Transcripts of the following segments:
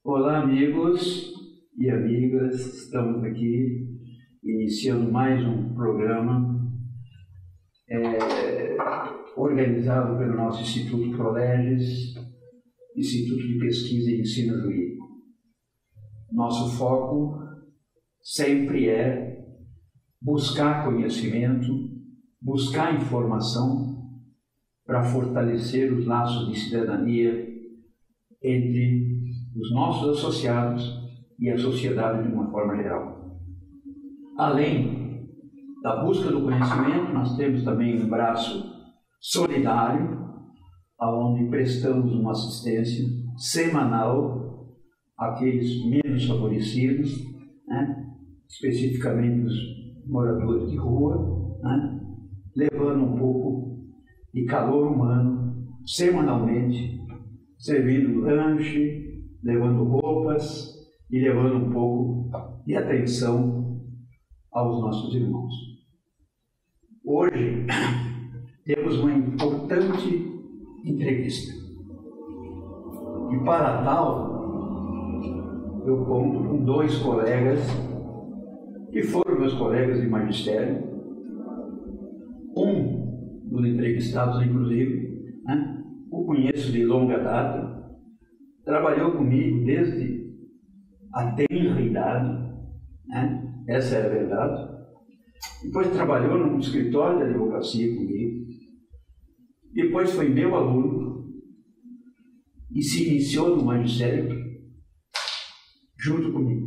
Olá, amigos e amigas, estamos aqui iniciando mais um programa organizado pelo nosso Instituto Proleges, Instituto de Pesquisa e Ensino Jurídico. Nosso foco sempre é buscar conhecimento, buscar informação para fortalecer os laços de cidadania entre os nossos associados e a sociedade de uma forma geral. Além da busca do conhecimento, nós temos também um braço solidário, onde prestamos uma assistência semanal àqueles menos favorecidos, especificamente os moradores de rua, levando um pouco de calor humano semanalmente, servindo lanche, levando roupas e levando um pouco de atenção aos nossos irmãos. Hoje temos uma importante entrevista. E para tal, eu conto com dois colegas que foram meus colegas de magistério. Um dos entrevistados, inclusive, o conheço de longa data, trabalhou comigo desde a tenra idade, essa é a verdade. Depois trabalhou num escritório de advocacia comigo. Depois foi meu aluno e se iniciou no magistério junto comigo.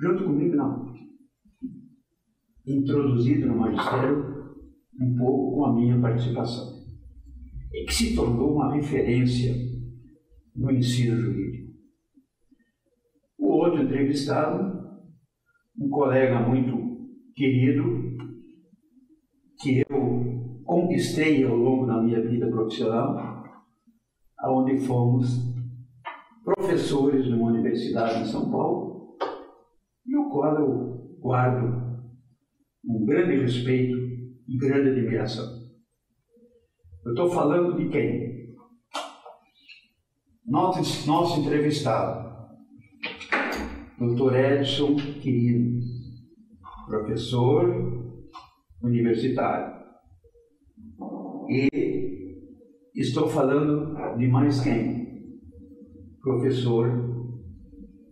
Junto comigo, não. Introduzido no magistério um pouco com a minha participação. E que se tornou uma referência no ensino jurídico. O outro entrevistado, um colega muito querido, que eu conquistei ao longo da minha vida profissional, onde fomos professores numa universidade em São Paulo, e o qual eu guardo um grande respeito e grande admiração. Eu estou falando de quem? Nosso entrevistado, Dr. Edson Quirino, professor universitário. E estou falando de mais quem? Professor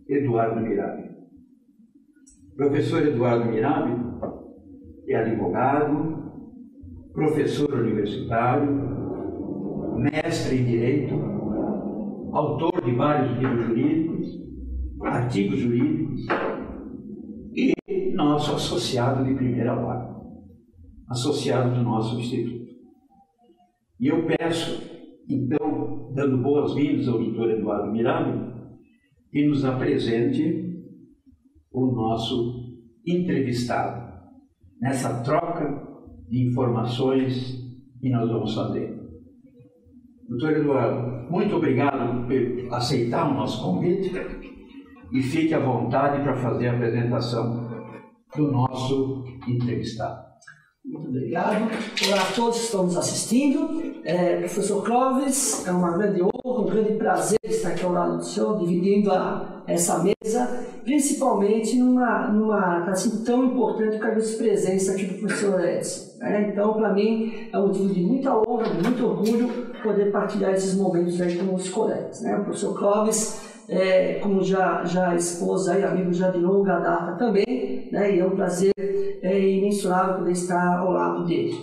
Eduardo Mirabi. Professor Eduardo Mirabi é advogado, professor universitário, mestre em Direito, autor de vários livros jurídicos, artigos jurídicos e nosso associado de primeira hora, associado do nosso instituto. E eu peço, então, dando boas-vindas ao doutor Eduardo Mirabi, que nos apresente o nosso entrevistado nessa troca de informações que nós vamos fazer. Doutor Eduardo, muito obrigado por aceitar o nosso convite e fique à vontade para fazer a apresentação do nosso entrevistado. Muito obrigado. Olá a todos que estão nos assistindo. Professor Clóvis, é uma grande honra, um grande prazer estar aqui ao lado do senhor, dividindo essa mesa, principalmente numa assim, tão importante como a presença aqui do professor Edson. Então, para mim, é um motivo de muita honra, de muito orgulho poder partilhar esses momentos aí com os colegas. O professor Clóvis, como já esposa e amigo já de longa data também, e é um prazer imensurável poder estar ao lado dele,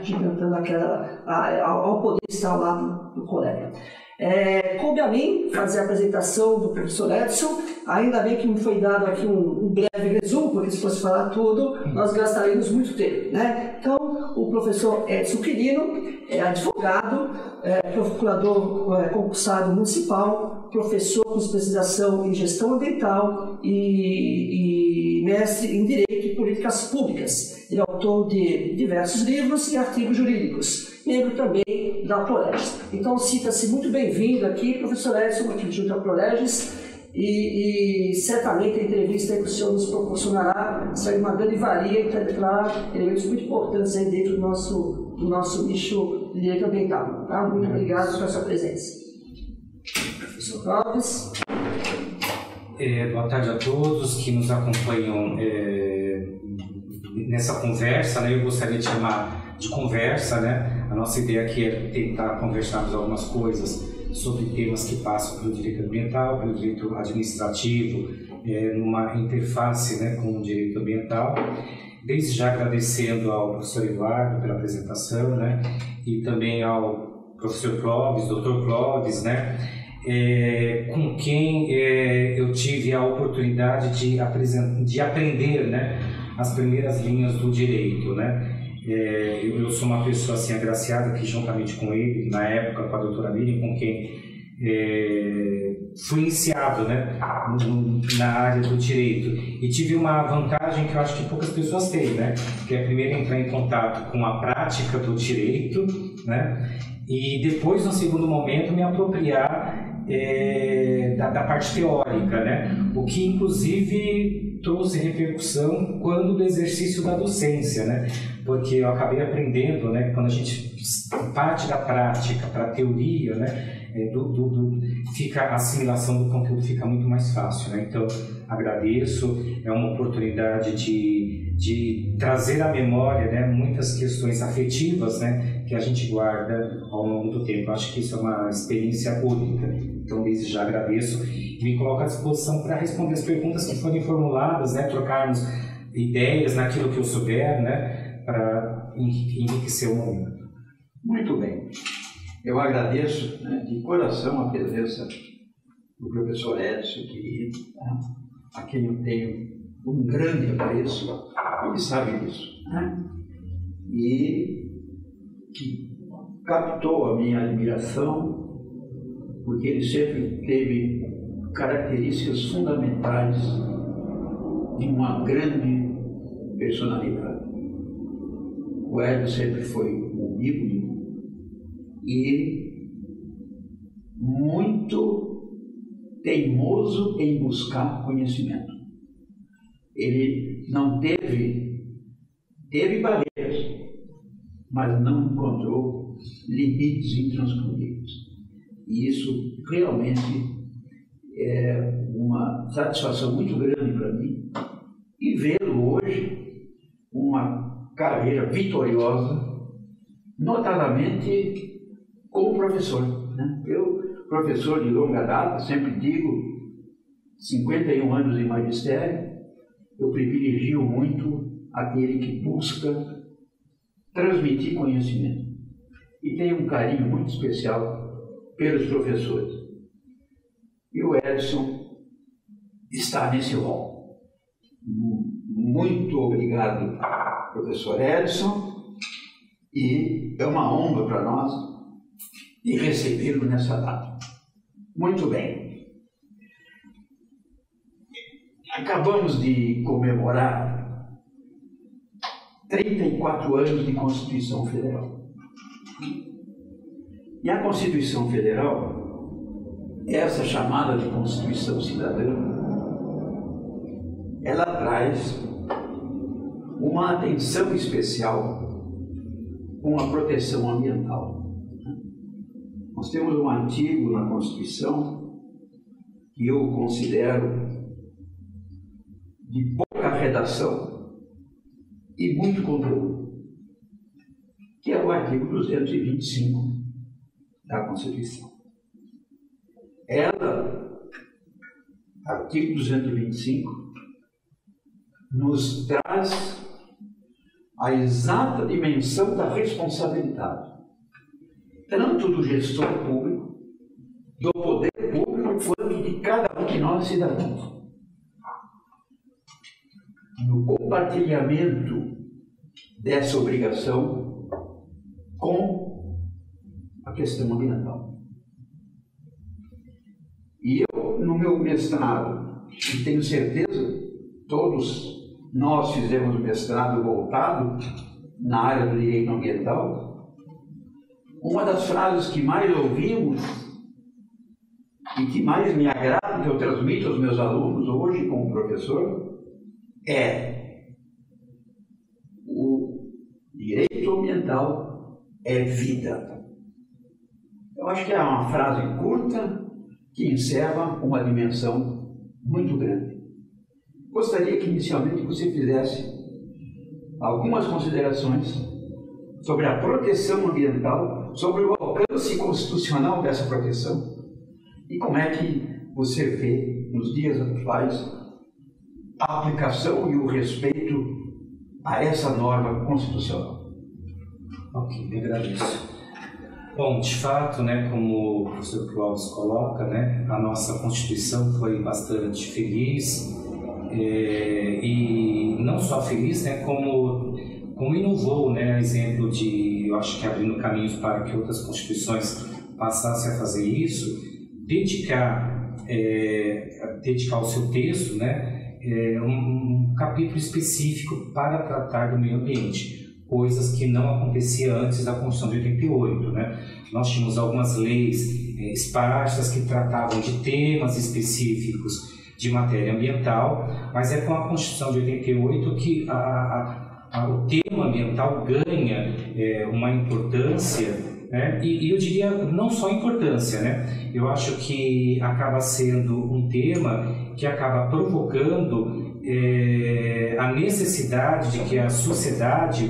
experimentando ao poder estar ao lado do colega. Coube a mim fazer a apresentação do professor Edson, ainda bem que me foi dado aqui um breve resumo, porque se fosse falar tudo, nós gastaríamos muito tempo. Então, o professor Edson Quirino é advogado, procurador concursado municipal, professor com especialização em gestão ambiental e mestre em Direito e Políticas Públicas. Ele é autor de diversos livros e artigos jurídicos, membro também da Proleges. Então, sinta-se muito bem-vindo aqui, professor Edson, aqui junto à Proleges, e certamente a entrevista que o senhor nos proporcionará será uma grande valia e trará elementos muito importantes aí dentro do nosso nicho de direito ambiental. Muito obrigado pela sua presença. Professor Clóvis. Boa tarde a todos que nos acompanham nessa conversa, né? Eu gostaria de chamar de conversa, né? A nossa ideia aqui é tentar conversarmos algumas coisas sobre temas que passam pelo direito ambiental, pelo direito administrativo, numa interface, né, com o direito ambiental. Desde já agradecendo ao professor Eduardo pela apresentação, né? E também ao professor Clóvis, doutor Clóvis, né? Com quem eu tive a oportunidade de aprender, né, as primeiras linhas do direito, né? Eu sou uma pessoa assim agraciada que juntamente com ele, na época com a doutora Miriam, com quem fui iniciado, né, na área do direito, e tive uma vantagem que eu acho que poucas pessoas têm, né, que é primeiro entrar em contato com a prática do direito, né, e depois, no segundo momento, me apropriar da parte teórica, né? O que inclusive trouxe repercussão quando do exercício da docência, né? Porque eu acabei aprendendo, né? Quando a gente parte da prática para a teoria, né? Fica a assimilação do conteúdo fica muito mais fácil, né? Então agradeço, é uma oportunidade de trazer à memória, né, muitas questões afetivas, né, que a gente guarda ao longo do tempo. Acho que isso é uma experiência única. Então, desde já agradeço e me coloco à disposição para responder as perguntas que forem formuladas, né, trocarmos ideias naquilo que eu souber, né, para enriquecer o momento. Muito bem. Eu agradeço, né, de coração a presença do professor Edson, que, a quem eu tenho um grande apreço, ele sabe disso, né? E que captou a minha admiração, porque ele sempre teve características fundamentais de uma grande personalidade. O Hélio sempre foi humilde e muito teimoso em buscar conhecimento. Ele não teve barreiras, mas não encontrou limites intransponíveis. E isso realmente é uma satisfação muito grande para mim, e vê-lo hoje uma carreira vitoriosa, notadamente como professor, né? Eu, professor de longa data, sempre digo, 51 anos em magistério, eu privilegio muito aquele que busca transmitir conhecimento. E tenho um carinho muito especial pelos professores. E o Edson está nesse rol. Muito obrigado, professor Edson, e é uma honra para nós de recebê-lo nessa data. Muito bem. Acabamos de comemorar 34 anos de Constituição Federal. E a Constituição Federal, essa chamada de Constituição Cidadã, ela traz uma atenção especial com a proteção ambiental. Nós temos um artigo na Constituição que eu considero de pouca redação e muito conteúdo, que é o artigo 225 da Constituição. Ela, artigo 225, nos traz a exata dimensão da responsabilidade, tanto do gestor público, do poder público, quanto de cada um de nós cidadãos, no compartilhamento dessa obrigação com a questão ambiental. E eu, no meu mestrado, e tenho certeza, todos nós fizemos o mestrado voltado na área do direito ambiental, uma das frases que mais ouvimos e que mais me agrada, que eu transmito aos meus alunos hoje como professor, é: o direito ambiental é vida. Eu acho que é uma frase curta, que encerra uma dimensão muito grande. Gostaria que inicialmente você fizesse algumas considerações sobre a proteção ambiental, sobre o alcance constitucional dessa proteção e como é que você vê nos dias atuais a aplicação e o respeito a essa norma constitucional. Ok, me agradeço. Bom, de fato, né, como o professor Clóvis coloca, né, a nossa Constituição foi bastante feliz, e não só feliz, né, como inovou, né, exemplo de, eu acho que abrindo caminhos para que outras constituições passassem a fazer isso, dedicar o seu texto, né, um capítulo específico para tratar do meio ambiente, coisas que não aconteciam antes da Constituição de 88, né? Nós tínhamos algumas leis esparsas que tratavam de temas específicos de matéria ambiental, mas é com a Constituição de 88 que o tema ambiental ganha uma importância, né? E eu diria não só importância, né? Eu acho que acaba sendo um tema que acaba provocando a necessidade de que a sociedade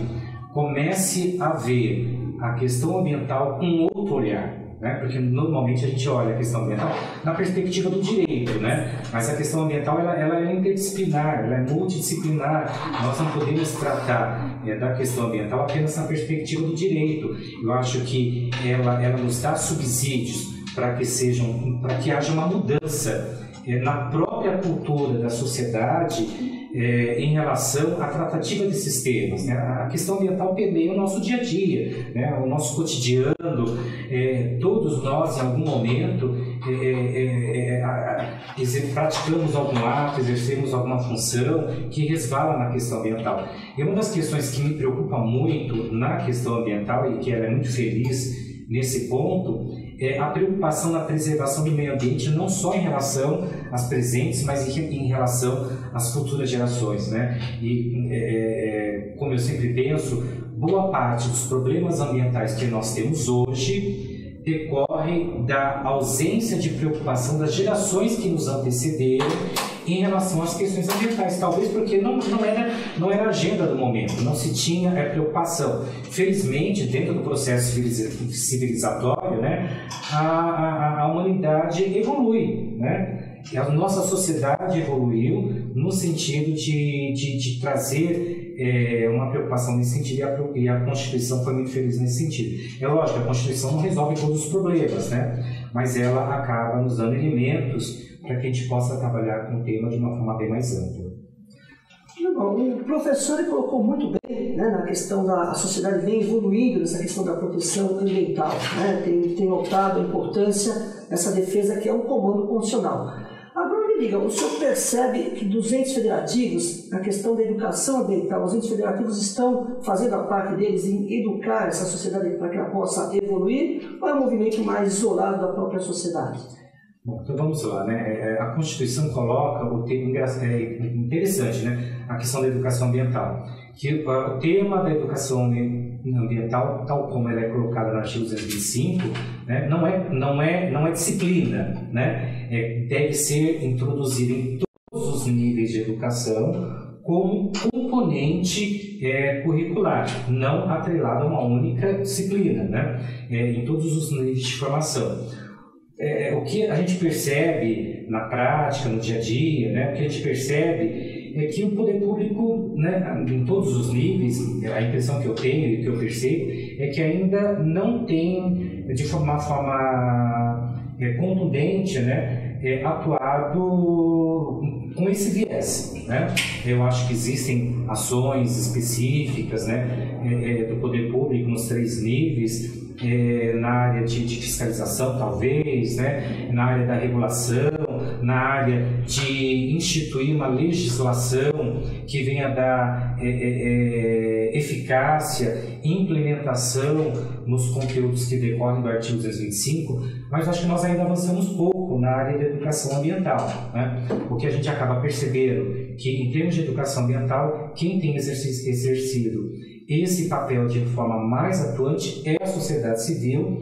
comece a ver a questão ambiental com outro olhar, né? Porque normalmente a gente olha a questão ambiental na perspectiva do direito, né? Mas a questão ambiental ela é interdisciplinar, ela é multidisciplinar. Nós não podemos tratar da questão ambiental apenas na perspectiva do direito. Eu acho que ela nos dá subsídios para que haja uma mudança na própria cultura da sociedade em relação à tratativa desses temas, né? A questão ambiental permeia o nosso dia a dia, né? O nosso cotidiano. Todos nós, em algum momento, praticamos algum ato, exercemos alguma função que resvala na questão ambiental. E uma das questões que me preocupa muito na questão ambiental, e que ela é muito feliz nesse ponto, é a preocupação na preservação do meio ambiente, não só em relação às presentes, mas em relação às futuras gerações, né? E, como eu sempre penso, boa parte dos problemas ambientais que nós temos hoje decorre da ausência de preocupação das gerações que nos antecederam em relação às questões ambientais, talvez porque não era a agenda do momento, não se tinha preocupação. Felizmente, dentro do processo civilizatório, né, a humanidade evolui, né? E a nossa sociedade evoluiu no sentido de trazer uma preocupação nesse sentido, e a Constituição foi muito feliz nesse sentido. É lógico, a Constituição não resolve todos os problemas, né? Mas ela acaba nos dando elementos para que a gente possa trabalhar com o tema de uma forma bem mais ampla. O professor colocou muito bem, né, na questão da sociedade vem evoluindo nessa questão da proteção ambiental, né? Tem notado a importância dessa defesa que é um comando constitucional. Agora me diga, o senhor percebe que dos entes federativos, na questão da educação ambiental, os entes federativos estão fazendo a parte deles em educar essa sociedade para que ela possa evoluir, ou é um movimento mais isolado da própria sociedade? Bom, então vamos lá, né? A Constituição coloca o tema interessante, né? A questão da educação ambiental, que o tema da educação ambiental, tal como ela é colocada no artigo 225, né? não é disciplina, né? Deve ser introduzida em todos os níveis de educação como componente curricular, não atrelado a uma única disciplina, né? Em todos os níveis de formação. O que a gente percebe na prática, no dia a dia, né? O que a gente percebe é que o poder público, né, em todos os níveis, a impressão que eu tenho e que eu percebo é que ainda não tem, de uma forma contundente, né, atuado com esse viés, né? Eu acho que existem ações específicas, né, do poder público nos 3 níveis, na área de fiscalização, talvez, né? Na área da regulação, na área de instituir uma legislação que venha dar eficácia, implementação nos conteúdos que decorrem do artigo 225, mas acho que nós ainda avançamos pouco na área da educação ambiental, né? Porque a gente acaba percebendo que, em termos de educação ambiental, quem tem exercido esse papel de forma mais atuante é a sociedade civil,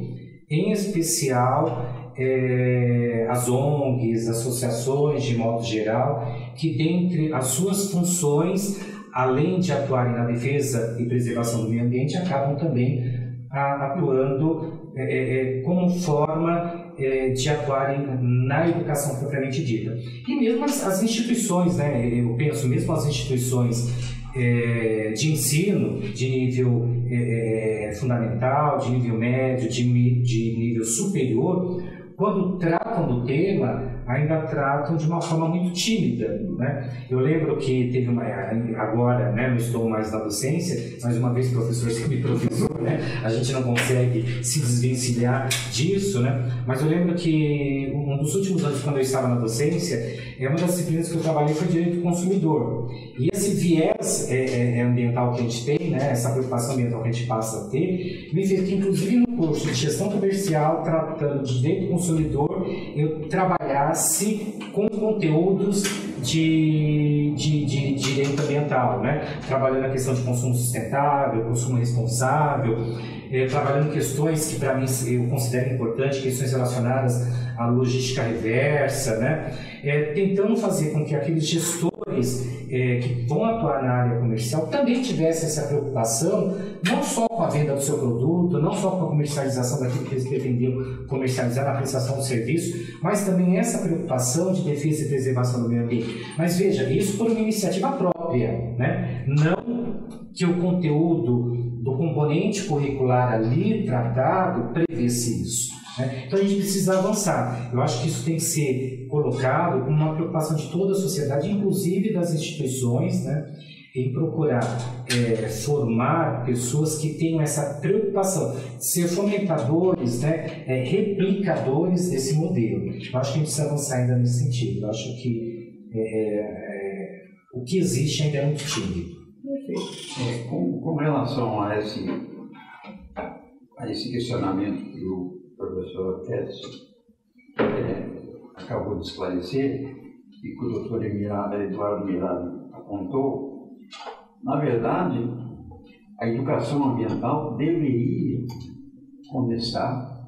em especial as ONGs, associações de modo geral, que dentre as suas funções, além de atuarem na defesa e preservação do meio ambiente, acabam também atuando como forma de atuarem na educação propriamente dita. E mesmo as instituições, né, eu penso, mesmo as instituições de ensino, de nível fundamental, de nível médio, de nível superior, quando tratam do tema, ainda tratam de uma forma muito tímida, né? Eu lembro que teve agora, né, não estou mais na docência, mas uma vez professor sempre professor, né? A gente não consegue se desvencilhar disso, né? Mas eu lembro que um dos últimos anos, quando eu estava na docência, uma das disciplinas que eu trabalhei foi direito do consumidor. E esse viés ambiental que a gente tem, né, essa preocupação ambiental que a gente passa a ter, me fez que, inclusive no curso de gestão comercial, tratando de direito do consumidor, eu trabalhasse com conteúdos de direito ambiental, né? Trabalhando a questão de consumo sustentável, consumo responsável, trabalhando questões que para mim eu considero importantes, questões relacionadas à logística reversa, né? Tentando fazer com que aqueles gestores que vão atuar na área comercial também tivessem essa preocupação, não só com a venda do seu produto, não só com a comercialização daquilo que eles pretendiam comercializar na prestação do serviço, mas também essa preocupação de defesa e preservação do meio ambiente. Mas veja, isso por uma iniciativa própria, né? Não que o conteúdo do componente curricular ali tratado prevesse isso, né? Então a gente precisa avançar. Eu acho que isso tem que ser colocado como uma preocupação de toda a sociedade, inclusive das instituições, né? Em procurar formar pessoas que tenham essa preocupação, ser fomentadores, né? Replicadores desse modelo. Eu acho que a gente precisa avançar ainda nesse sentido. Eu acho que o que existe ainda é muito tímido. Com relação a esse questionamento que o professor Edson acabou de esclarecer e que o doutor Eduardo Mirado apontou, na verdade, a educação ambiental deveria começar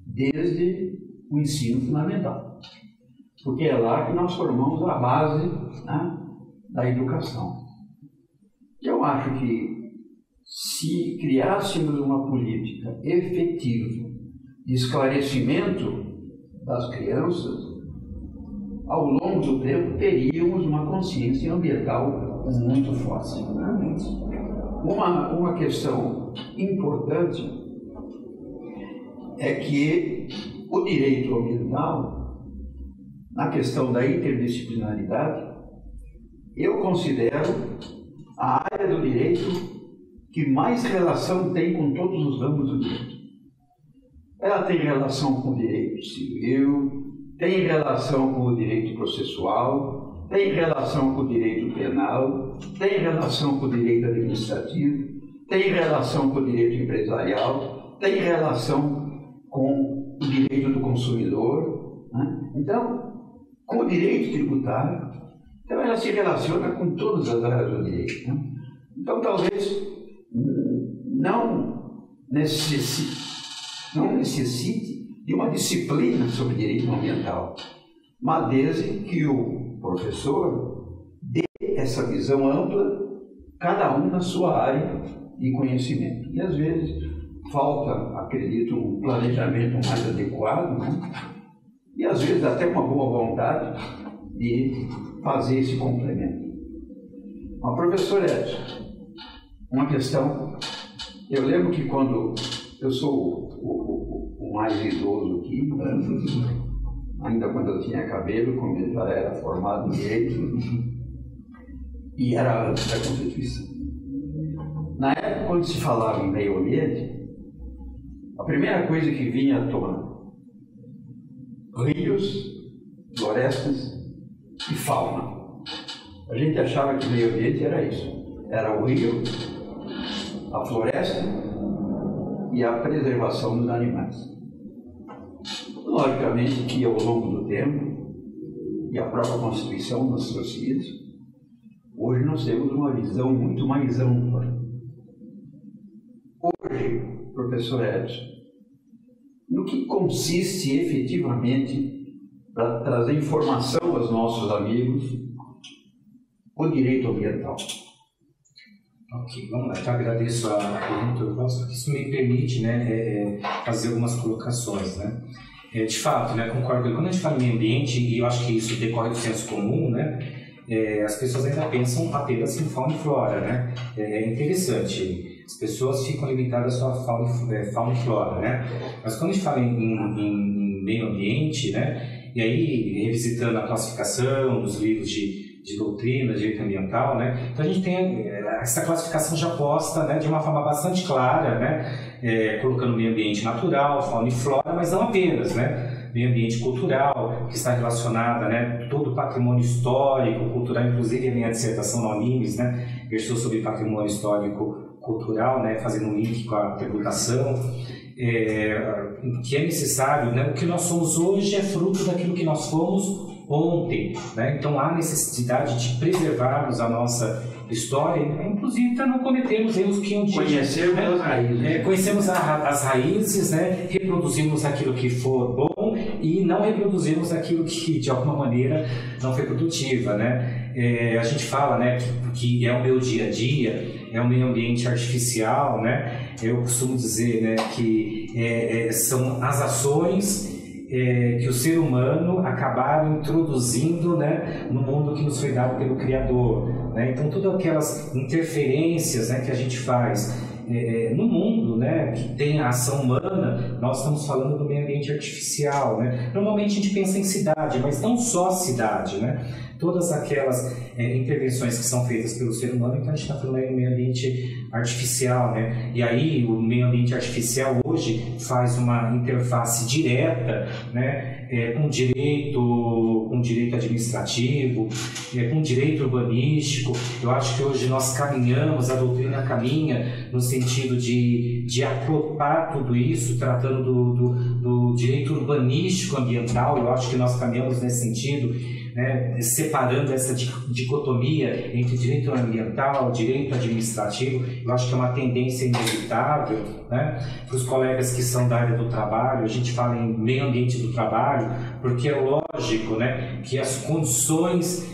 desde o ensino fundamental, porque é lá que nós formamos a base, né, da educação. Eu acho que se criássemos uma política efetiva de esclarecimento das crianças, ao longo do tempo teríamos uma consciência ambiental muito forte. Uma questão importante é que o direito ambiental, na questão da interdisciplinaridade, eu considero a área do direito que mais relação tem com todos os ramos do direito. Ela tem relação com o direito civil, tem relação com o direito processual, tem relação com o direito penal, tem relação com o direito administrativo, tem relação com o direito empresarial, tem relação com o direito do consumidor, né? Então, com o direito tributário. Então, ela se relaciona com todas as áreas do direito, né? Então, talvez não necessite de uma disciplina sobre direito ambiental, mas desde que o professor dê essa visão ampla, cada um na sua área de conhecimento. E, às vezes, falta, acredito, um planejamento mais adequado, né? E, às vezes, até uma boa vontade de fazer esse complemento. Mas, professor Edson, uma questão, eu lembro que quando eu sou o mais idoso aqui, ainda quando eu tinha cabelo, como eu já era formado em direito, e era antes da Constituição. Na época, quando se falava em meio ambiente, a primeira coisa que vinha à tona, rios, florestas e fauna. A gente achava que o meio ambiente era isso. Era o rio, a floresta e a preservação dos animais. Logicamente que ao longo do tempo, e a própria Constituição nos trouxe isso, hoje nós temos uma visão muito mais ampla. Hoje, professor Edson, no que consiste efetivamente, para trazer informação aos nossos amigos, o direito ambiental. Ok, vamos lá. Então, agradeço a pergunta, isso me permite, né, fazer algumas colocações, né? De fato, né, concordo. Quando a gente fala em meio ambiente, e eu acho que isso decorre do senso comum, né, as pessoas ainda pensam apenas em fauna e flora, né? É interessante, as pessoas ficam limitadas só a fauna e flora, né? Mas quando a gente fala em meio ambiente, né, e aí revisitando a classificação dos livros de doutrina, direito ambiental, né? Então a gente tem essa classificação já posta, né, de uma forma bastante clara, né, colocando meio ambiente natural, fauna e flora, mas não apenas, né? Meio ambiente cultural, que está relacionada, né, todo o patrimônio histórico, cultural, inclusive a minha dissertação no Animes, né, versou sobre patrimônio histórico cultural, né, fazendo um link com a tributação, que é necessário, né, o que nós somos hoje é fruto daquilo que nós fomos ontem, né? Então há necessidade de preservarmos a nossa história, inclusive para não cometermos erros que um dia conhecermos, né, as raízes, conhecemos as raízes, né? Reproduzimos aquilo que for bom e não reproduzimos aquilo que de alguma maneira não foi produtiva, né? A gente fala, né, que é o meu dia a dia, é o meio ambiente artificial, né? Eu costumo dizer, né, que são as ações que o ser humano acabaram introduzindo, né, no mundo que nos foi dado pelo Criador, né? Então todas aquelas interferências, né, que a gente faz no mundo, né, que tem a ação humana, nós estamos falando do meio ambiente artificial, né? Normalmente a gente pensa em cidade, mas não só cidade, né? Todas aquelas intervenções que são feitas pelo ser humano, então a gente está falando aí do meio ambiente artificial, né? E aí o meio ambiente artificial hoje faz uma interface direta, né, com direito administrativo, com direito urbanístico. Eu acho que hoje nós caminhamos, a doutrina caminha no sentido de apropar tudo isso, tratando do direito urbanístico ambiental. Eu acho que nós caminhamos nesse sentido, né, separando essa dicotomia entre direito ambiental, direito administrativo. Eu acho que é uma tendência inevitável, né? Para os colegas que são da área do trabalho, a gente fala em meio ambiente do trabalho, porque é lógico, né, que as condições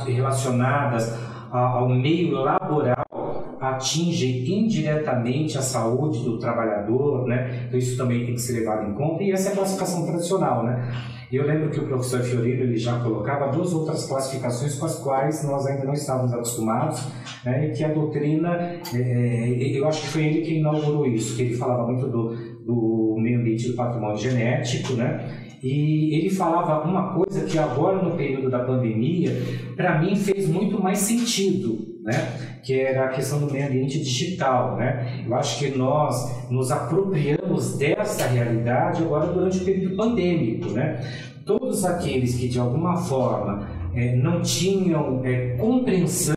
relacionadas ao meio laboral atingem indiretamente a saúde do trabalhador, né? Então isso também tem que ser levado em conta, e essa é a classificação tradicional, né? Eu lembro que o professor Fiorino ele já colocava duas outras classificações com as quais nós ainda não estávamos acostumados, né? E que a doutrina, eu acho que foi ele que inaugurou isso, que ele falava muito do meio ambiente do patrimônio genético, né? E ele falava uma coisa que agora no período da pandemia, para mim fez muito mais sentido, né? Que era a questão do meio ambiente digital, né? Eu acho que nós nos apropriamos dessa realidade agora durante o período pandêmico, né? Todos aqueles que de alguma forma não tinham compreensão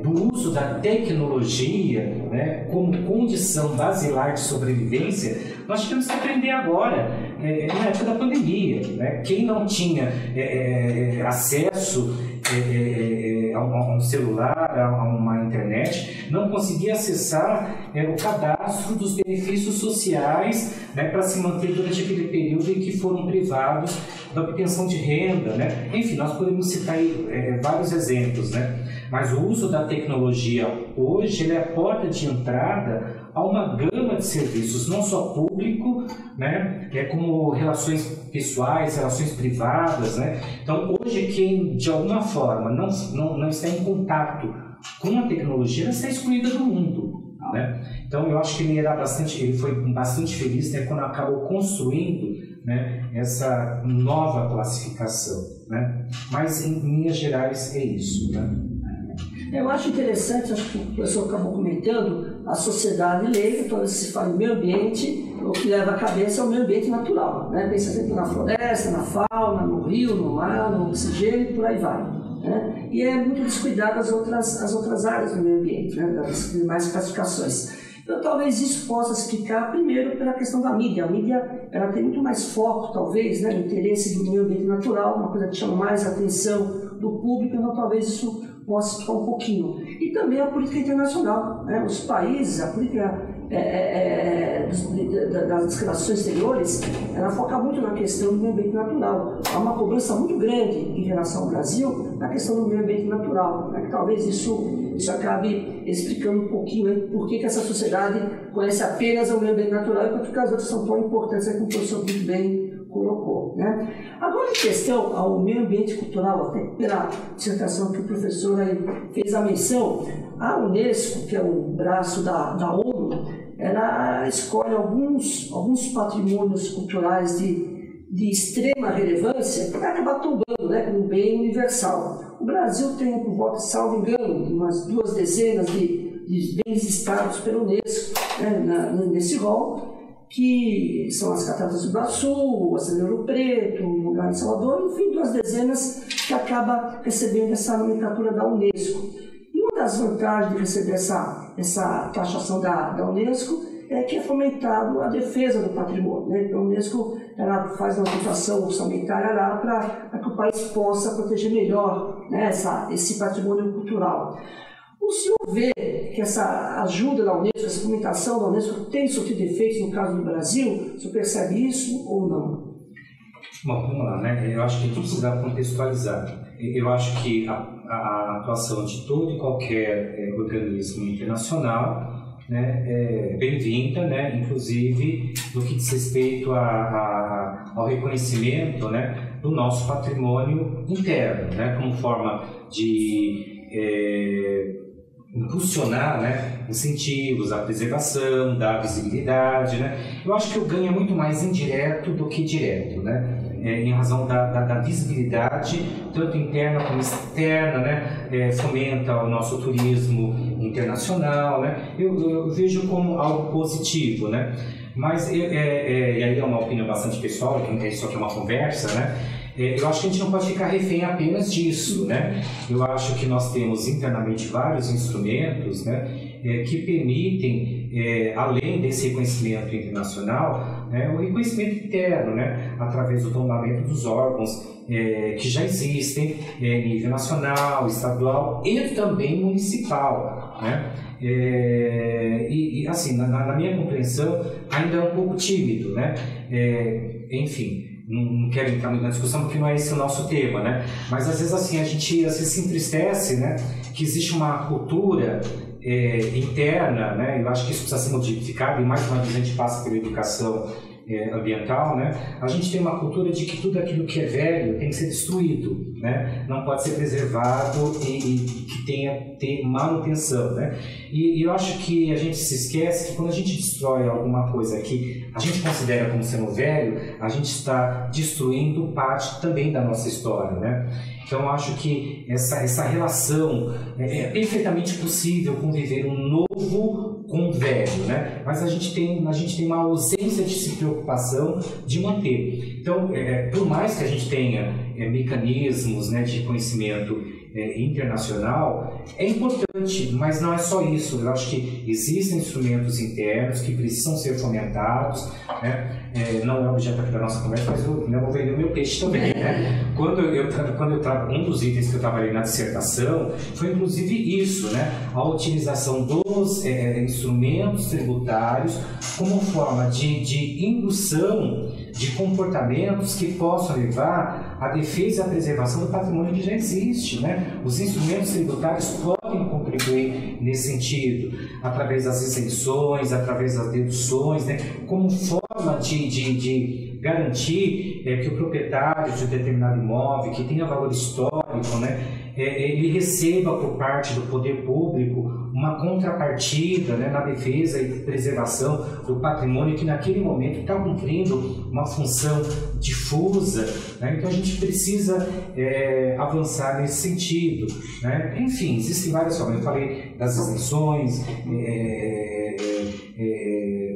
do uso da tecnologia, né, como condição basilar de sobrevivência, nós tivemos que aprender agora, na época da pandemia, né? Quem não tinha acesso a um celular, a uma internet, não conseguia acessar o cadastro dos benefícios sociais, né, para se manter durante aquele período em que foram privados da obtenção de renda, né? Enfim, nós podemos citar aí, vários exemplos, né? Mas o uso da tecnologia hoje ele é a porta de entrada a uma gama de serviços, não só público, né, como relações pessoais, relações privadas, né? Então, hoje, quem de alguma forma não está em contato com a tecnologia, está excluída do mundo, né? Então, eu acho que ele foi bastante feliz, né, quando acabou construindo, né, essa nova classificação, né? Mas, em linhas gerais, é isso, né? Eu acho interessante, acho que o professor acabou comentando, a sociedade leiga, quando se fala em meio ambiente, o que leva à cabeça é o meio ambiente natural, né? Pensa sempre na floresta, na fauna, no rio, no mar, no oxigênio e por aí vai, né? E é muito descuidado as outras áreas do meio ambiente, né? Das demais classificações. Então, talvez isso possa explicar, primeiro, pela questão da mídia. A mídia ela tem muito mais foco, talvez, né, no interesse do meio ambiente natural, uma coisa que chama mais a atenção do público, então talvez isso possa explicar um pouquinho. E também a política internacional, né? Os países, a política das relações exteriores, ela foca muito na questão do meio ambiente natural. Há uma cobrança muito grande em relação ao Brasil na questão do meio ambiente natural, né? Talvez isso acabe explicando um pouquinho, né, por que essa sociedade conhece apenas o meio ambiente natural, enquanto que as outras são tão importantes, como o professor muito bem colocou, né? Agora, em questão ao meio ambiente cultural, até pela dissertação que o professor aí fez a menção, a Unesco, que é o braço da ONU, ela escolhe alguns patrimônios culturais de extrema relevância para acabar tombando, né, como um bem universal. O Brasil tem, por volta, salvo engano, umas 2 dezenas de bens listados pela Unesco, né, nesse rol, que são as Cataratas do Iguaçu, o Ouro Preto, o Lugar de Salvador, enfim, 2 dezenas que acaba recebendo essa nomenclatura da Unesco. E uma das vantagens de receber essa taxação da Unesco é que é fomentado a defesa do patrimônio, né? Então, a Unesco ela faz uma dotação orçamentária lá para que o país possa proteger melhor, né, esse patrimônio cultural. O senhor vê que essa ajuda da Unesco, essa fomentação da Unesco tem surtido efeitos no caso do Brasil? O senhor percebe isso ou não? Bom, vamos lá, né? Eu acho que a gente precisa contextualizar. Eu acho que a atuação de todo e qualquer organismo internacional, né, é bem-vinda, né, inclusive no que diz respeito ao reconhecimento, né, do nosso patrimônio interno, né, como forma de impulsionar, né, incentivos à preservação, da visibilidade, né. Eu acho que o ganho é muito mais indireto do que direto, né, em razão da visibilidade, tanto interna como externa, né, fomenta o nosso turismo internacional, né. Eu vejo como algo positivo, né, mas e aí é uma opinião bastante pessoal, isso aqui é uma conversa, né. Eu acho que a gente não pode ficar refém apenas disso, né? Eu acho que nós temos internamente vários instrumentos, né, que permitem, além desse reconhecimento internacional, né, o reconhecimento interno, né, através do tombamento dos órgãos que já existem em nível nacional, estadual e também municipal, né? E assim, na minha compreensão, ainda é um pouco tímido, né? Enfim. Não quero entrar muito na discussão porque não é esse o nosso tema, né? Mas às vezes assim, a gente às vezes se entristece, né? Que existe uma cultura interna, né? Eu acho que isso precisa ser modificado e mais uma vez a gente passa pela educação ambiental, né? A gente tem uma cultura de que tudo aquilo que é velho tem que ser destruído, né? Não pode ser preservado e que ter manutenção, né? E eu acho que a gente se esquece que quando a gente destrói alguma coisa que a gente considera como sendo velho, a gente está destruindo parte também da nossa história, né? Então eu acho que essa relação é perfeitamente possível conviver um novo com o velho, né? Mas a gente tem uma ausência de preocupação de manter. Então, por mais que a gente tenha mecanismos, né, de conhecimento internacional, é importante, mas não é só isso. Eu acho que existem instrumentos internos que precisam ser fomentados, né? Não é objeto aqui da nossa conversa, mas eu vou vender o meu peixe também, né? Um dos itens que eu trabalhei na dissertação foi inclusive isso, né? A utilização dos instrumentos tributários como forma de indução de comportamentos que possam levar à defesa e à preservação do patrimônio que já existe, né? Os instrumentos tributários podem contribuir nesse sentido, através das isenções, através das deduções, né? Como forma de garantir que o proprietário de um determinado imóvel, que tenha valor histórico, né? Ele receba por parte do poder público uma contrapartida, né, na defesa e preservação do patrimônio que naquele momento está cumprindo uma função difusa, né? Então a gente precisa avançar nesse sentido, né? Enfim, existem várias formas. Eu falei das isenções,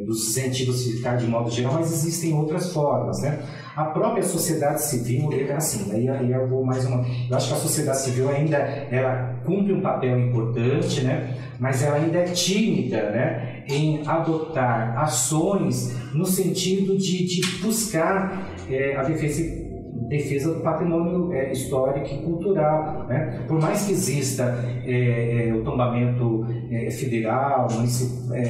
dos incentivos fiscais de modo geral, mas existem outras formas, né? A própria sociedade civil, assim, aí eu vou mais uma... Eu acho que a sociedade civil ainda ela cumpre um papel importante, né? Mas ela ainda é tímida, né, em adotar ações no sentido de buscar a defesa defesa do patrimônio histórico e cultural, né? Por mais que exista o tombamento federal,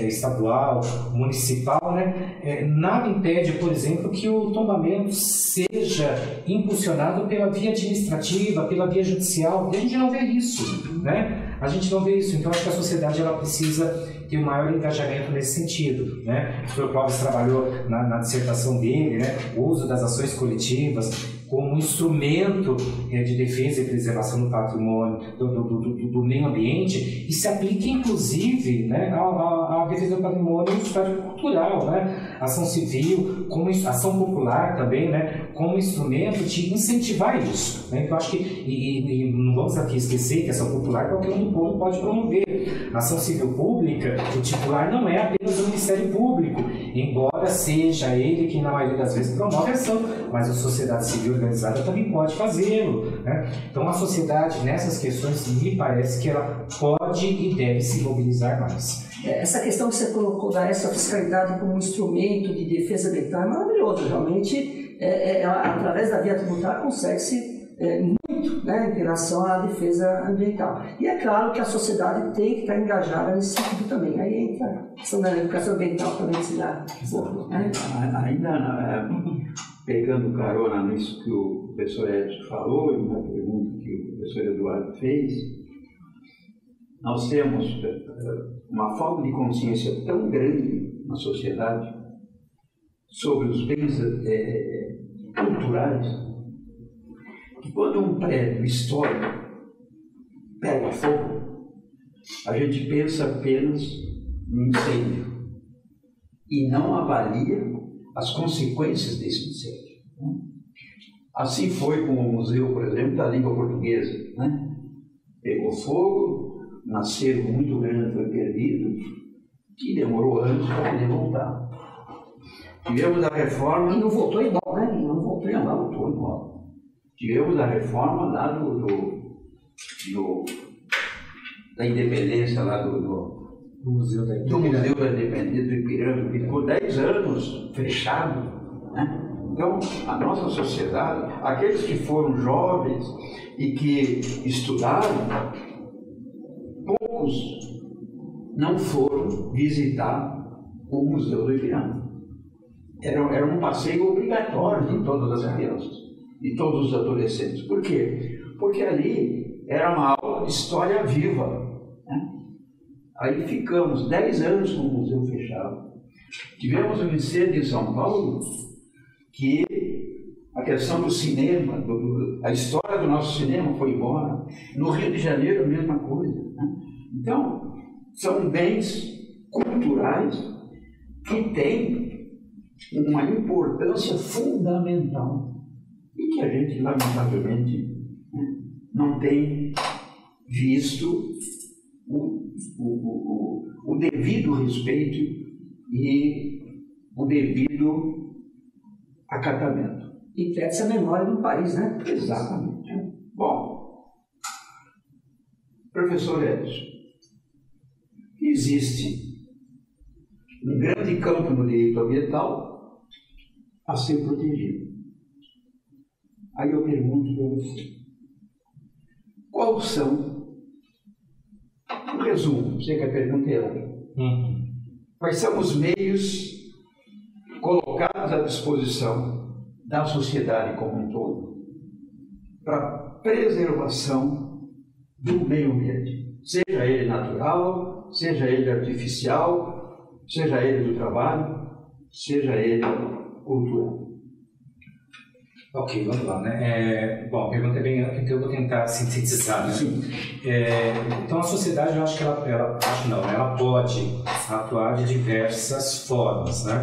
estadual, municipal, né? Nada impede, por exemplo, que o tombamento seja impulsionado pela via administrativa, pela via judicial, e a gente não vê isso, né? A gente não vê isso, então acho que a sociedade ela precisa ter um maior engajamento nesse sentido, né? O Sr. Clóvis trabalhou na dissertação dele, né? O uso das ações coletivas como instrumento de defesa e preservação do patrimônio, do meio ambiente, e se aplica inclusive, né, à defesa do patrimônio histórico cultural, né? Ação civil, como ação popular também, né? Como instrumento de incentivar isso, né? Então acho que, e não vamos aqui esquecer que a ação popular qualquer um do povo pode promover. A ação civil pública, o titular não é apenas o Ministério Público, embora seja ele quem na maioria das vezes promove a ação, mas a sociedade civil organizada também pode fazê-lo, né? Então a sociedade nessas questões me parece que ela pode e deve se mobilizar mais. Essa questão que você colocou da extrafiscalidade como um instrumento de defesa ambiental é maravilhoso. Realmente, através da via tributária consegue-se muito, né, em relação à defesa ambiental. E é claro que a sociedade tem que estar engajada nesse sentido também. Aí entra a questão da educação ambiental também se dá. Né? Ainda pegando carona nisso que o professor Edson falou e na pergunta que o professor Eduardo fez, nós temos uma falta de consciência tão grande na sociedade sobre os bens culturais que quando um prédio histórico pega fogo, a gente pensa apenas no incêndio e não avalia as consequências desse incêndio. Né? Assim foi com o museu, por exemplo, da língua portuguesa. Né? Pegou fogo, um acervo muito grande foi perdido e demorou anos para poder voltar. Tivemos a reforma... E não voltou igual, né? E não voltou igual. Tivemos a reforma lá da Independência, lá do Museu da Independência do Ipiranga, que ficou 10 anos fechado. Né? Então, a nossa sociedade, aqueles que foram jovens e que estudaram, poucos não foram visitar o Museu do Ipiranga. Era um passeio obrigatório de todas as crianças. De todos os adolescentes. Por quê? Porque ali era uma aula de história viva. Né? Aí ficamos 10 anos com o museu fechado. Tivemos um incêndio em São Paulo que a questão do cinema, a história do nosso cinema foi embora. No Rio de Janeiro a mesma coisa. Né? Então, são bens culturais que têm uma importância fundamental. E que a gente, lamentavelmente, não tem visto o devido respeito e o devido acatamento. E perde-se a memória do país, né? Exatamente. Bom, professor Edson, existe um grande campo no direito ambiental a ser protegido. Aí eu pergunto para você, quais são, um resumo, sei que a pergunta é outra, quais são os meios colocados à disposição da sociedade como um todo para preservação do meio ambiente, seja ele natural, seja ele artificial, seja ele do trabalho, seja ele cultural. Ok, vamos lá, né? Bom, a pergunta é bem ampla, então eu vou tentar sintetizar, né? Sim. Então a sociedade, eu acho que ela pode atuar de diversas formas, né?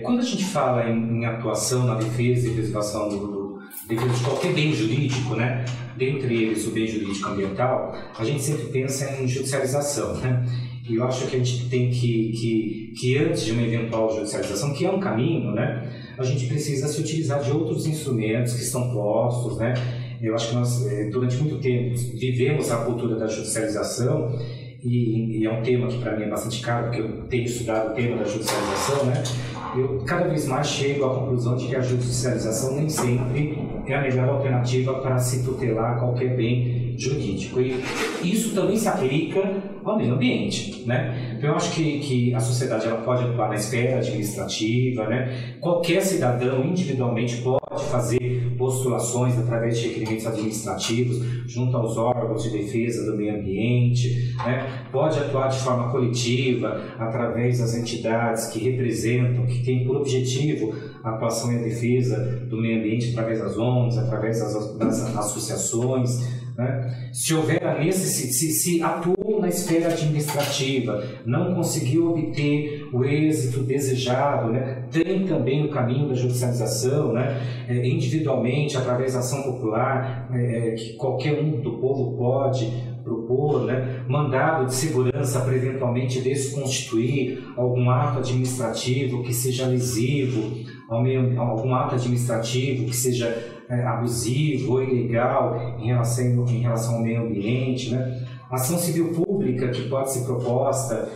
Quando a gente fala em atuação na defesa e preservação defesa de qualquer bem jurídico, né? Dentre eles o bem jurídico ambiental, a gente sempre pensa em judicialização, né? E eu acho que a gente tem que antes de uma eventual judicialização, que é um caminho, né? A gente precisa se utilizar de outros instrumentos que estão postos, né? Eu acho que nós, durante muito tempo, vivemos a cultura da judicialização e é um tema que para mim é bastante caro, porque eu tenho estudado o tema da judicialização, né? Eu cada vez mais chego à conclusão de que a judicialização nem sempre é a melhor alternativa para se tutelar qualquer bem jurídico. E isso também se aplica ao meio ambiente, né? Então, eu acho que a sociedade ela pode atuar na esfera administrativa, né? Qualquer cidadão individualmente pode fazer postulações através de requerimentos administrativos junto aos órgãos de defesa do meio ambiente, né? Pode atuar de forma coletiva através das entidades que representam, que têm por objetivo a atuação e a defesa do meio ambiente através das ONGs, através das associações, né? Se houver a necessidade, se atuou na esfera administrativa, não conseguiu obter o êxito desejado, né? Tem também o caminho da judicialização, né? Individualmente, através da ação popular, que qualquer um do povo pode propor, né? Mandado de segurança para eventualmente desconstituir algum ato administrativo que seja lesivo, algum ato administrativo que seja abusivo ou ilegal em relação ao meio ambiente, né? Ação civil pública que pode ser proposta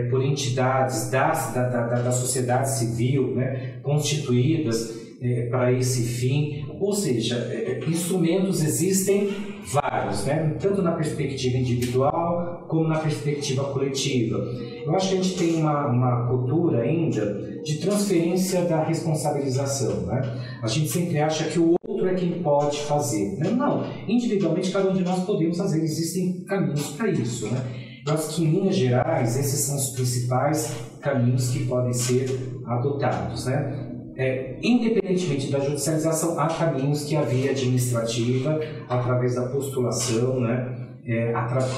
por entidades da sociedade civil, né? Constituídas para esse fim, ou seja, instrumentos existem vários, né? Tanto na perspectiva individual como na perspectiva coletiva. Eu acho que a gente tem uma cultura ainda de transferência da responsabilização, né? A gente sempre acha que o outro é quem pode fazer, né? Não, individualmente cada um de nós podemos fazer, existem caminhos para isso, né? Eu acho que em linhas gerais esses são os principais caminhos que podem ser adotados, né? Independentemente da judicialização, há caminhos que a via administrativa, através da postulação, né,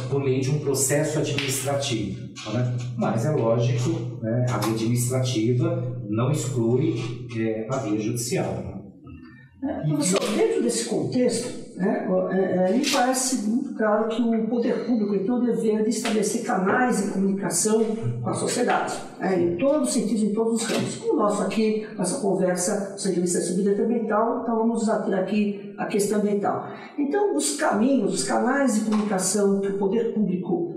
por meio de um processo administrativo, né? Mas é lógico, né, a via administrativa não exclui a via judicial, né? Professor, dentro desse contexto, me parece muito claro que o poder público tem o dever de estabelecer canais de comunicação com a sociedade, em todos os sentidos, em todos os campos. Como o nosso aqui, nossa conversa sobre vida ambiental, então vamos nos ater aqui à questão ambiental. Então, os caminhos, os canais de comunicação que o poder público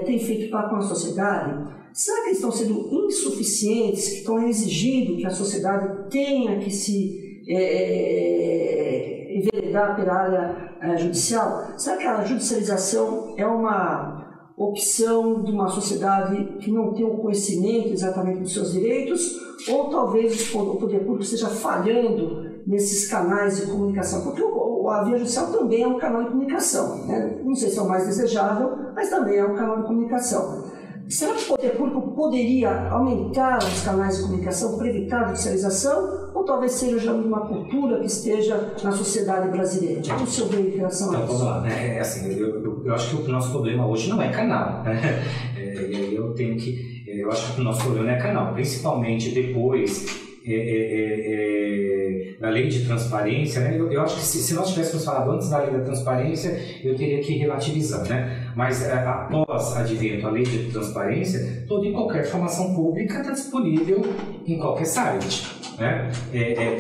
tem feito para com a sociedade, será que eles estão sendo insuficientes, que estão exigindo que a sociedade tenha que se enveredar pela área judicial? Será que a judicialização é uma opção de uma sociedade que não tem o conhecimento exatamente dos seus direitos, ou talvez o poder público esteja falhando nesses canais de comunicação? Porque a via judicial também é um canal de comunicação, né? Não sei se é o mais desejável, mas também é um canal de comunicação. Será que o poder público poderia aumentar os canais de comunicação para evitar a judicialização, ou talvez seja uma cultura que esteja na sociedade brasileira? Como o senhor vê em relação a isso? Então, vamos lá, né? Assim, eu acho que o nosso problema hoje não é canal, né? Eu acho que o nosso problema não é canal, principalmente depois da lei de transparência, né? Eu acho que se nós tivéssemos falado antes da lei da transparência, eu teria que relativizar, né? Mas após advento a lei de transparência, toda e qualquer informação pública está disponível em qualquer site, né?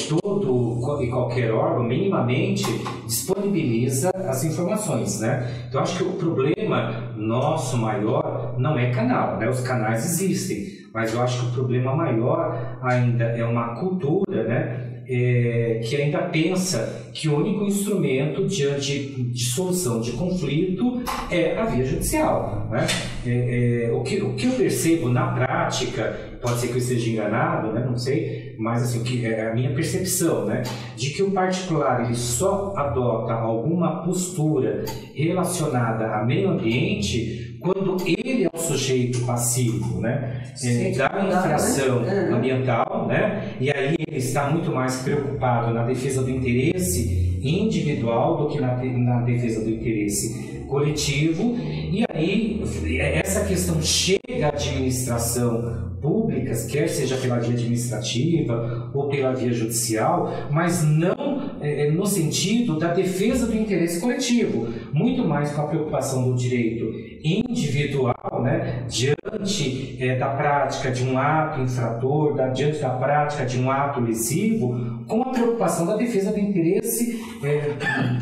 Todo e qualquer órgão minimamente disponibiliza as informações, né? Então acho que o problema nosso maior não é canal, né? Os canais existem, mas eu acho que o problema maior ainda é uma cultura, né? Que ainda pensa que o único instrumento diante de solução de conflito é a via judicial, né? O que eu percebo na prática, pode ser que eu esteja enganado, né? Não sei, mas assim, que é a minha percepção, né? De que o particular ele só adota alguma postura relacionada a meio ambiente quando ele é o sujeito passivo, né? Da infração ambiental, né? E aí ele está muito mais preocupado na defesa do interesse individual do que na defesa do interesse coletivo. E aí essa questão chega à administração pública, quer seja pela via administrativa ou pela via judicial, mas não no sentido da defesa do interesse coletivo, muito mais com a preocupação do direito individual, né, diante da prática de um ato infrator, diante da prática de um ato lesivo, com a preocupação da defesa do interesse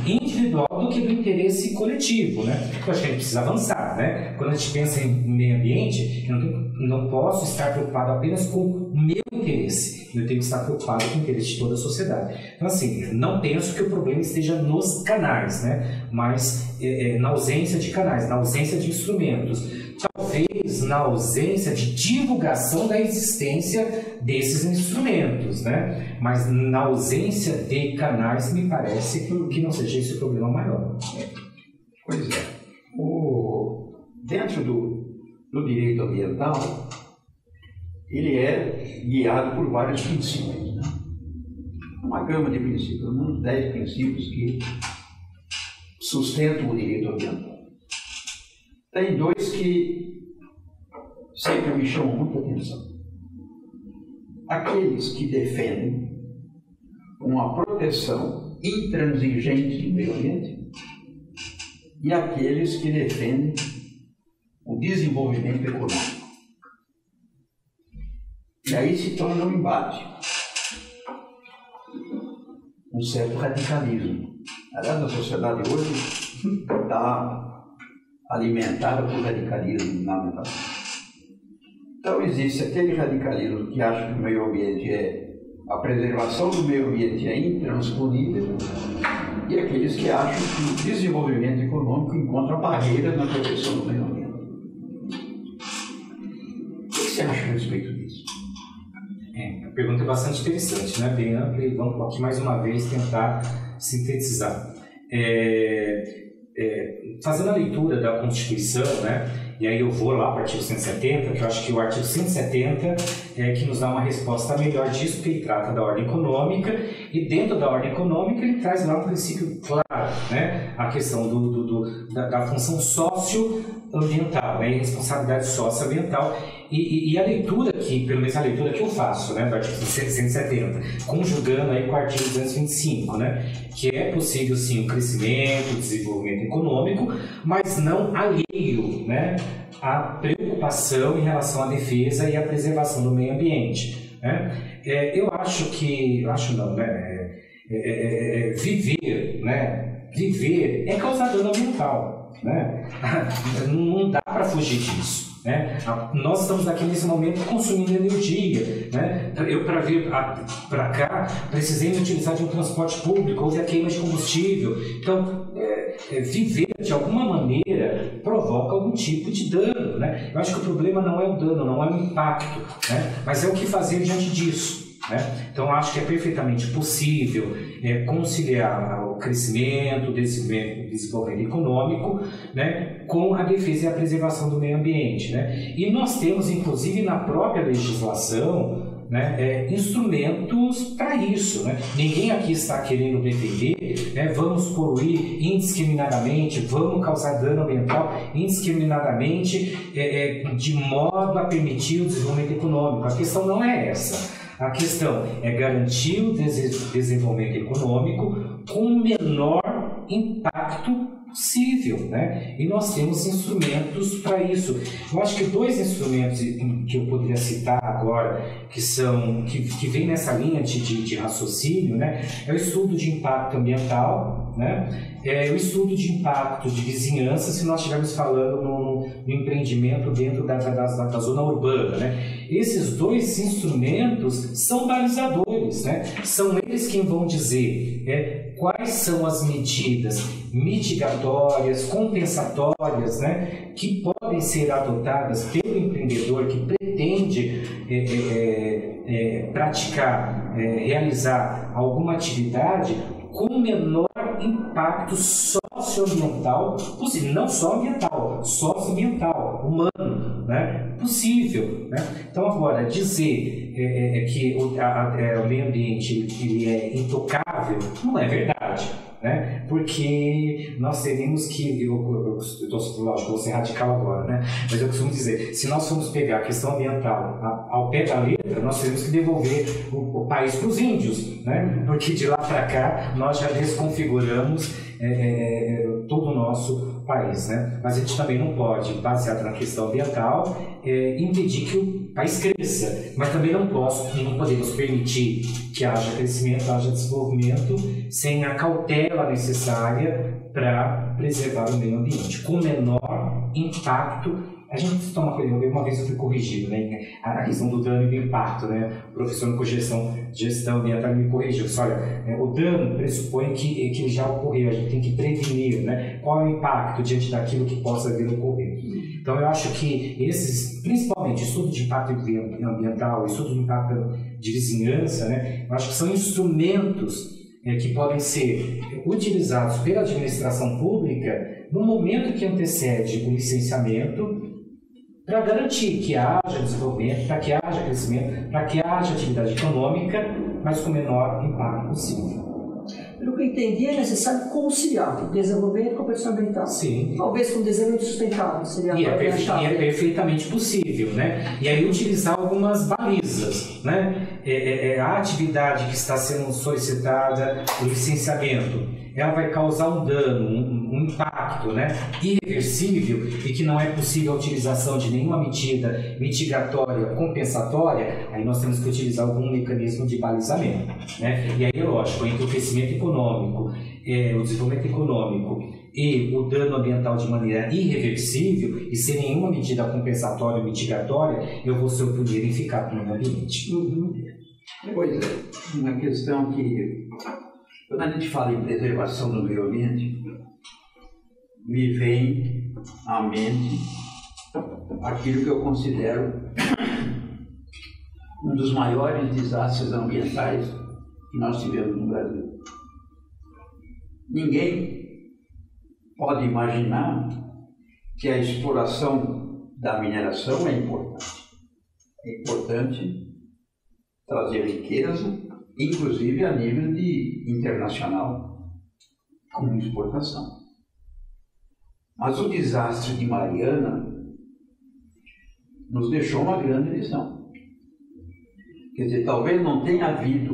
individual do que do interesse coletivo, né? Eu acho que a gente precisa avançar, né? Quando a gente pensa em meio ambiente, eu não posso estar preocupado apenas com o meu interesse, eu tenho que estar preocupado com o interesse de toda a sociedade. Então, assim, não penso que o problema esteja nos canais, né? Mas na ausência de canais, na ausência de instrumentos, talvez na ausência de divulgação da existência desses instrumentos, né? Mas na ausência de canais, me parece que não seja esse o problema maior. Pois é. Dentro do direito ambiental, ele é guiado por vários princípios, né? Uma gama de princípios, uns 10 princípios que sustentam o direito ambiental. Tem dois que sempre me chamam muita atenção. Aqueles que defendem uma proteção intransigente do meio ambiente e aqueles que defendem o desenvolvimento econômico. E aí se torna um embate, um certo radicalismo. Aliás, a sociedade hoje está alimentada por radicalismo fundamental. Então existe aquele radicalismo que acha que o meio ambiente a preservação do meio ambiente é intransponível e aqueles que acham que o desenvolvimento econômico encontra barreiras na proteção do meio ambiente. O que você acha a respeito disso? A pergunta é bastante interessante, né? Bem ampla, e vamos aqui mais uma vez tentar sintetizar. Fazendo a leitura da Constituição, né? E aí eu vou lá para o artigo 170, que eu acho que o artigo 170 é que nos dá uma resposta melhor disso, porque ele trata da ordem econômica, e dentro da ordem econômica ele traz lá um princípio claro, né? A questão da função socioambiental, né? E responsabilidade socioambiental. E a leitura aqui, pelo menos a leitura que eu faço, né, do artigo 170, conjugando aí com o artigo 225, né, que é possível sim o crescimento, o desenvolvimento econômico, mas não alheio, né, à preocupação em relação à defesa e à preservação do meio ambiente, né. Eu acho que, viver é causar dano ambiental, né, não dá para fugir disso. Né? Nós estamos aqui nesse momento consumindo energia, né? Eu, para vir para cá, precisei me utilizar de um transporte público, houve a queima de combustível. Então, viver de alguma maneira provoca algum tipo de dano, né? Eu acho que o problema não é o dano, não é o impacto, né? Mas é o que fazer diante disso. Né? Então, acho que é perfeitamente possível conciliar o crescimento, o desenvolvimento econômico, né, com a defesa e a preservação do meio ambiente. Né? E nós temos, inclusive, na própria legislação, né, instrumentos para isso. Né? Ninguém aqui está querendo defender, né, vamos poluir indiscriminadamente, vamos causar dano ambiental indiscriminadamente, de modo a permitir o desenvolvimento econômico. A questão não é essa. A questão é garantir o desenvolvimento econômico com o menor impacto possível, né? E nós temos instrumentos para isso. Eu acho que dois instrumentos que eu poderia citar agora, que vem nessa linha de raciocínio, né? É o estudo de impacto ambiental, né? É o estudo de impacto de vizinhança, se nós estivermos falando no empreendimento dentro da zona urbana, né? Esses dois instrumentos são balizadores, né? São eles quem vão dizer quais são as medidas mitigatórias, compensatórias, né, que podem ser adotadas pelo empreendedor que pretende realizar alguma atividade com o menor impacto socioambiental possível, não só ambiental, socioambiental, humano, né, possível. Né? Então, agora, dizer que o meio ambiente ele é intocável não é verdade. Né? Porque nós teremos que, lógico, vou ser radical agora, né? Mas eu costumo dizer, se nós formos pegar a questão ambiental ao pé da letra, nós teremos que devolver o país para os índios, né? Porque de lá para cá nós já desconfiguramos todo o nosso país, né? Mas a gente também não pode, baseado na questão ambiental, impedir que o país cresça, mas também não podemos permitir que haja crescimento, haja desenvolvimento sem a cautela necessária para preservar o meio ambiente, com menor impacto. A gente toma cuidado, uma vez eu fui corrigido, né? A questão do dano e do impacto, né? O professor com gestão ambiental me corrigiu. Olha, o dano pressupõe que ele já ocorreu, a gente tem que prevenir, né? Qual é o impacto diante daquilo que possa vir a ocorrer. Então eu acho que principalmente estudo de impacto ambiental, estudo de impacto de vizinhança, né? Eu acho que são instrumentos que podem ser utilizados pela administração pública no momento que antecede o licenciamento, para garantir que haja desenvolvimento, para que haja crescimento, para que haja atividade econômica, mas com o menor impacto possível. Pelo que eu entendi, é necessário conciliar o desenvolvimento com a proteção ambiental. Sim. Talvez com desenvolvimento sustentável seria e é perfeitamente possível, né? E aí utilizar algumas balizas, né? A atividade que está sendo solicitada, o licenciamento, ela vai causar um dano, um impacto, né, irreversível, e que não é possível a utilização de nenhuma medida mitigatória, compensatória, aí nós temos que utilizar algum mecanismo de balizamento, né? E aí é lógico, entre o crescimento econômico, o desenvolvimento econômico e o dano ambiental de maneira irreversível e sem nenhuma medida compensatória ou mitigatória, eu vou ser o primeiro em ficar com o meio ambiente. Pois é, uma questão que, quando a gente fala em preservação do meio ambiente, me vem à mente aquilo que eu considero um dos maiores desastres ambientais que nós tivemos no Brasil. Ninguém pode imaginar que a exploração da mineração é importante. É importante trazer riqueza, inclusive a nível internacional, como exportação. Mas o desastre de Mariana nos deixou uma grande lição. Quer dizer, talvez não tenha havido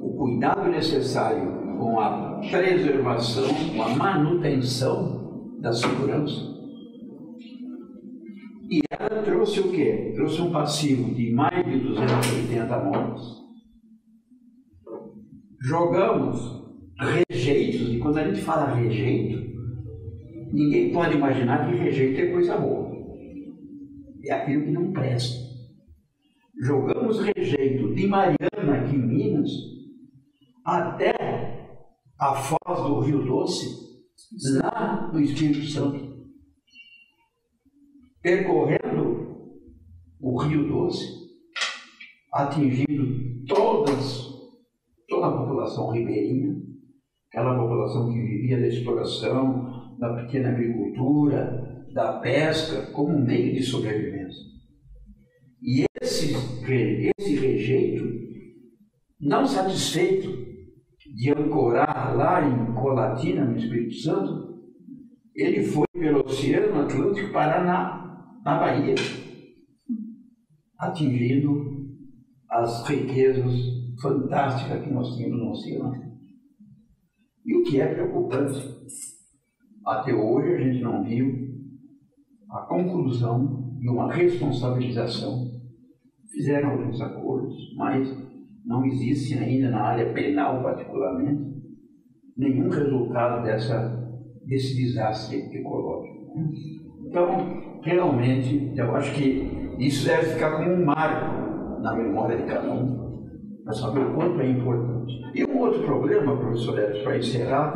o cuidado necessário com a preservação, com a manutenção da segurança. E ela trouxe o quê? Trouxe um passivo de mais de 280 mortes. Jogamos rejeitos, e quando a gente fala rejeito, ninguém pode imaginar que rejeito é coisa boa. É aquilo que não presta. Jogamos rejeito de Mariana, aqui em Minas, até a foz do Rio Doce, lá no Espírito Santo. Percorrendo o Rio Doce, atingindo toda a população ribeirinha, aquela população que vivia da exploração, da pequena agricultura, da pesca, como meio de sobrevivência. E esse rejeito, não satisfeito de ancorar lá em Colatina, no Espírito Santo, ele foi pelo Oceano Atlântico parar na Bahia, atingindo as riquezas fantásticas que nós tínhamos no Oceano. E o que é preocupante, até hoje a gente não viu a conclusão de uma responsabilização. Fizeram alguns acordos, mas não existe ainda na área penal, particularmente, nenhum resultado desse desastre ecológico. Então, realmente, eu acho que isso deve ficar como um marco na memória de cada um, para saber o quanto é importante. E um outro problema, professor Edson, para encerrar,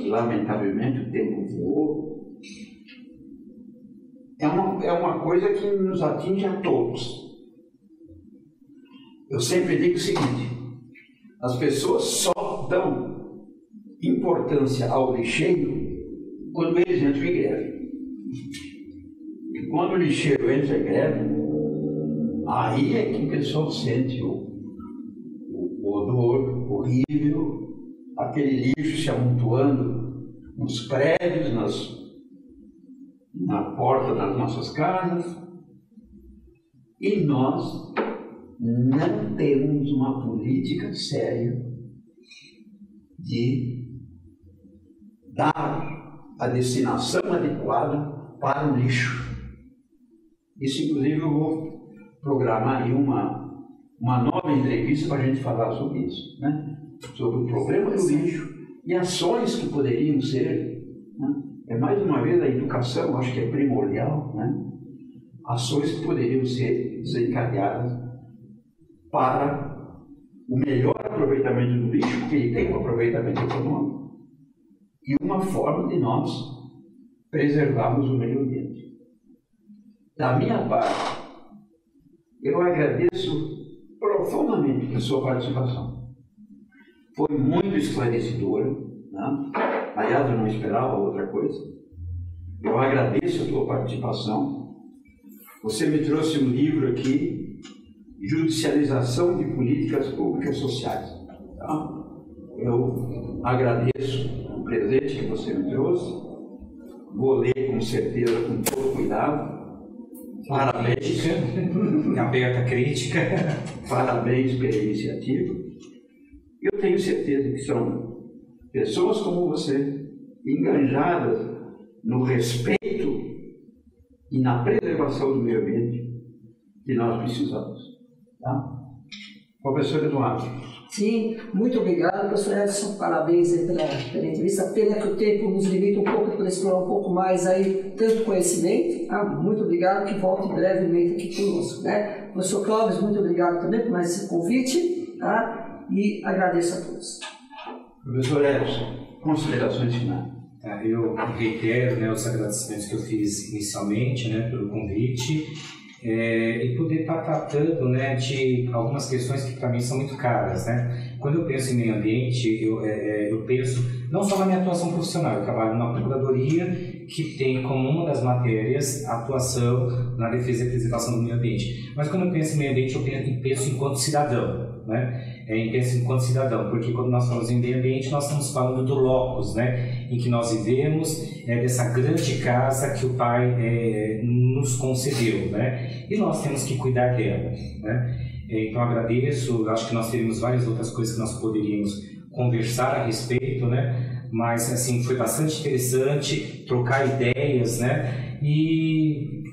lamentavelmente o tempo voou, é uma coisa que nos atinge a todos. Eu sempre digo o seguinte: as pessoas só dão importância ao lixeiro quando eles entram em greve. E quando o lixeiro entra em greve, aí é que o pessoal sente o odor horrível, aquele lixo se amontoando nos prédios, na porta das nossas casas, e nós não temos uma política séria de dar a destinação adequada para o lixo. Isso, inclusive, eu vou programar aí uma nova entrevista para a gente falar sobre isso, né? Sobre o problema do lixo e ações que poderiam ser, né? É mais uma vez a educação, acho que é primordial, né? Ações que poderiam ser desencadeadas para o melhor aproveitamento do lixo, porque ele tem um aproveitamento econômico, e uma forma de nós preservarmos o meio ambiente. Da minha parte, eu agradeço profundamente a sua participação. Foi muito esclarecedora, né? Aliás, eu não esperava outra coisa. Eu agradeço a tua participação. Você me trouxe um livro aqui, Judicialização de Políticas Públicas Sociais. Tá? Eu agradeço o presente que você me trouxe. Vou ler com certeza, com todo cuidado. Parabéns. Aberta crítica. Parabéns pela iniciativa. Eu tenho certeza que são pessoas como você, engajadas no respeito e na preservação do meio ambiente que nós precisamos. Tá? Professor Eduardo. Sim, muito obrigado, professor Edson. Parabéns aí pela entrevista. Pena que o tempo nos limita um pouco para explorar um pouco mais aí tanto conhecimento. Tá? Muito obrigado, que volte brevemente aqui conosco. Né? Professor Clóvis, muito obrigado também por mais esse convite. Tá? E agradeço a todos. Professor Edson, considerações finais. Eu reitero, né, os agradecimentos que eu fiz inicialmente, né, pelo convite, e poder estar tratando, né, de algumas questões que para mim são muito caras, né? Quando eu penso em meio ambiente, eu penso não só na minha atuação profissional. Eu trabalho numa procuradoria que tem como uma das matérias a atuação na defesa e preservação do meio ambiente. Mas quando eu penso em meio ambiente, eu penso enquanto cidadão, né? Penso enquanto cidadão, porque quando nós falamos em meio ambiente, nós estamos falando do locus, né, em que nós vivemos, dessa grande casa que o Pai nos concedeu, né, e nós temos que cuidar dela, né. Então agradeço, acho que nós teríamos várias outras coisas que nós poderíamos conversar a respeito, né, mas assim, foi bastante interessante trocar ideias, né, e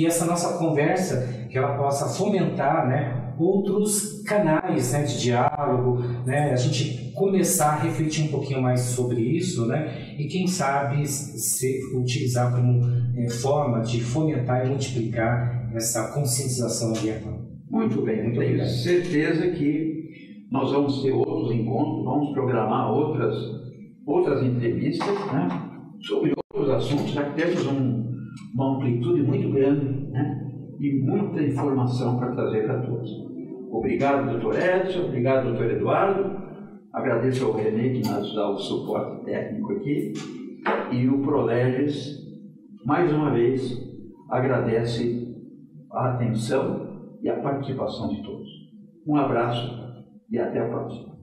essa nossa conversa, que ela possa fomentar, né, outros canais, né, de diálogo, né, a gente começar a refletir um pouquinho mais sobre isso, né, e quem sabe utilizar como forma de fomentar e multiplicar essa conscientização ambiental. Muito bem, tenho certeza que nós vamos ter outros encontros, vamos programar outras entrevistas, né, sobre outros assuntos, já que temos uma amplitude muito grande, né, e muita informação para trazer para todos. Obrigado, doutor Edson, obrigado, doutor Eduardo. Agradeço ao René que nos dá o suporte técnico aqui. E o Proleges, mais uma vez, agradece a atenção e a participação de todos. Um abraço e até a próxima.